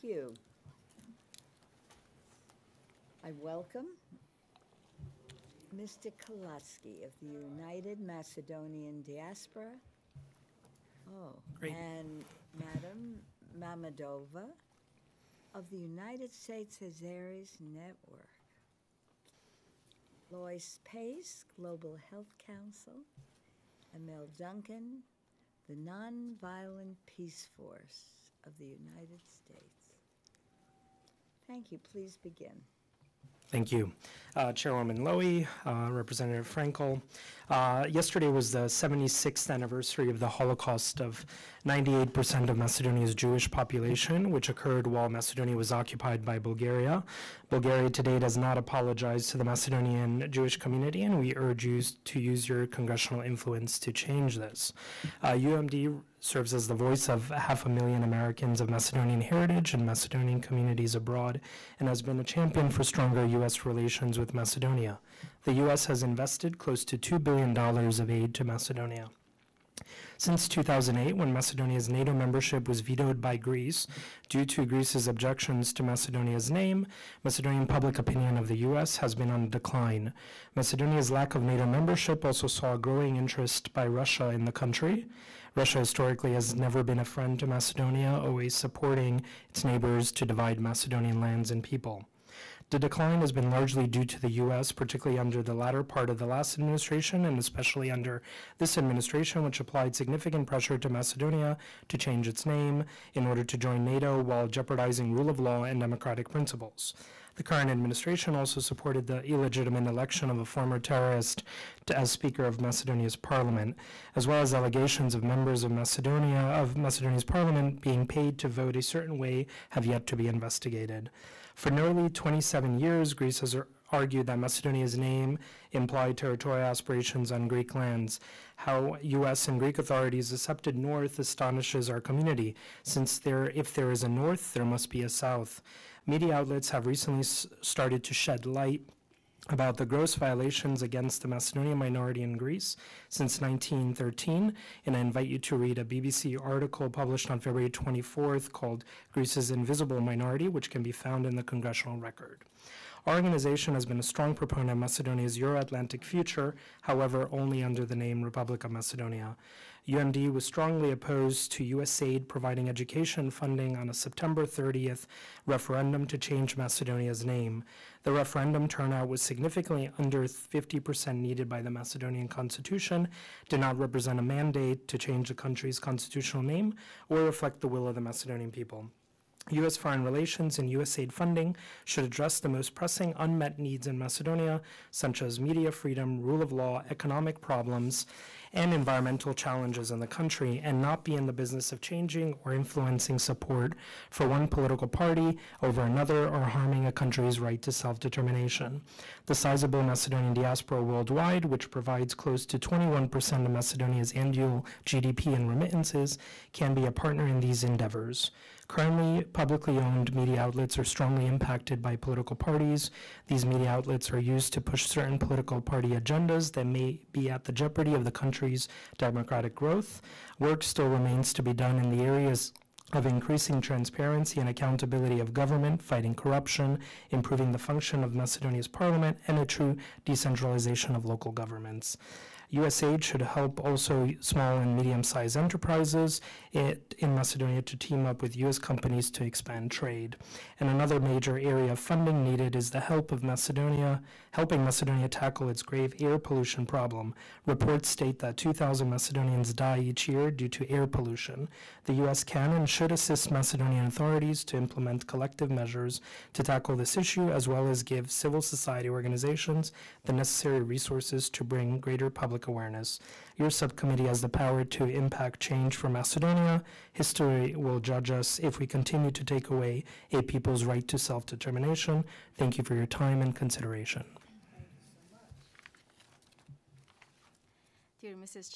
you. I welcome Mr. Koloski of the United Macedonian Diaspora. Oh, Great. and Madam Mamadova of the United States Hazaris Network. Lois Pace, Global Health Council, and Mel Duncan, the Nonviolent Peace Force of the United States. Thank you. Please begin. Thank you. Chairwoman Lowey, Representative Frankel. Yesterday was the 76th anniversary of the Holocaust of 98% of Macedonia's Jewish population, which occurred while Macedonia was occupied by Bulgaria. Bulgaria to date has not apologized to the Macedonian Jewish community, and we urge you to use your congressional influence to change this. UMD serves as the voice of 500,000 Americans of Macedonian heritage and Macedonian communities abroad, and has been a champion for stronger U.S. relations with Macedonia. The U.S. has invested close to $2 billion of aid to Macedonia. Since 2008, when Macedonia's NATO membership was vetoed by Greece due to Greece's objections to Macedonia's name, Macedonian public opinion of the U.S. has been on decline. Macedonia's lack of NATO membership also saw a growing interest by Russia in the country. Russia historically has never been a friend to Macedonia, always supporting its neighbors to divide Macedonian lands and people. The decline has been largely due to the U.S., particularly under the latter part of the last administration, and especially under this administration, which applied significant pressure to Macedonia to change its name in order to join NATO while jeopardizing rule of law and democratic principles. The current administration also supported the illegitimate election of a former terrorist as Speaker of Macedonia's parliament, as well as allegations of members of Macedonia's parliament being paid to vote a certain way have yet to be investigated. For nearly 27 years, Greece has argued that Macedonia's name implied territorial aspirations on Greek lands. How U.S. and Greek authorities accepted North astonishes our community, since if there is a North, there must be a South. Media outlets have recently started to shed light about the gross violations against the Macedonian minority in Greece since 1913, and I invite you to read a BBC article published on February 24th called Greece's Invisible Minority, which can be found in the congressional record. Our organization has been a strong proponent of Macedonia's Euro-Atlantic future, however, only under the name Republic of Macedonia. UMD was strongly opposed to U.S. aid providing education funding on a September 30th referendum to change Macedonia's name. The referendum turnout was significantly under 50% needed by the Macedonian constitution, did not represent a mandate to change the country's constitutional name, or reflect the will of the Macedonian people. U.S. foreign relations and U.S. aid funding should address the most pressing unmet needs in Macedonia, such as media freedom, rule of law, economic problems, and environmental challenges in the country, and not be in the business of changing or influencing support for one political party over another or harming a country's right to self-determination. The sizable Macedonian diaspora worldwide, which provides close to 21% of Macedonia's annual GDP and remittances, can be a partner in these endeavors. Currently, publicly owned media outlets are strongly impacted by political parties. These media outlets are used to push certain political party agendas that may be at the jeopardy of the country's democratic growth. Work still remains to be done in the areas of increasing transparency and accountability of government, fighting corruption, improving the function of Macedonia's parliament, and a true decentralization of local governments. U.S. aid should help also small and medium-sized enterprises in Macedonia to team up with U.S. companies to expand trade. And another major area of funding needed is the helping Macedonia tackle its grave air pollution problem. Reports state that 2,000 Macedonians die each year due to air pollution. The U.S. can and should assist Macedonian authorities to implement collective measures to tackle this issue, as well as give civil society organizations the necessary resources to bring greater public awareness. Your subcommittee has the power to impact change for Macedonia. History will judge us if we continue to take away a people's right to self-determination. Thank you for your time and consideration. Dear Mrs.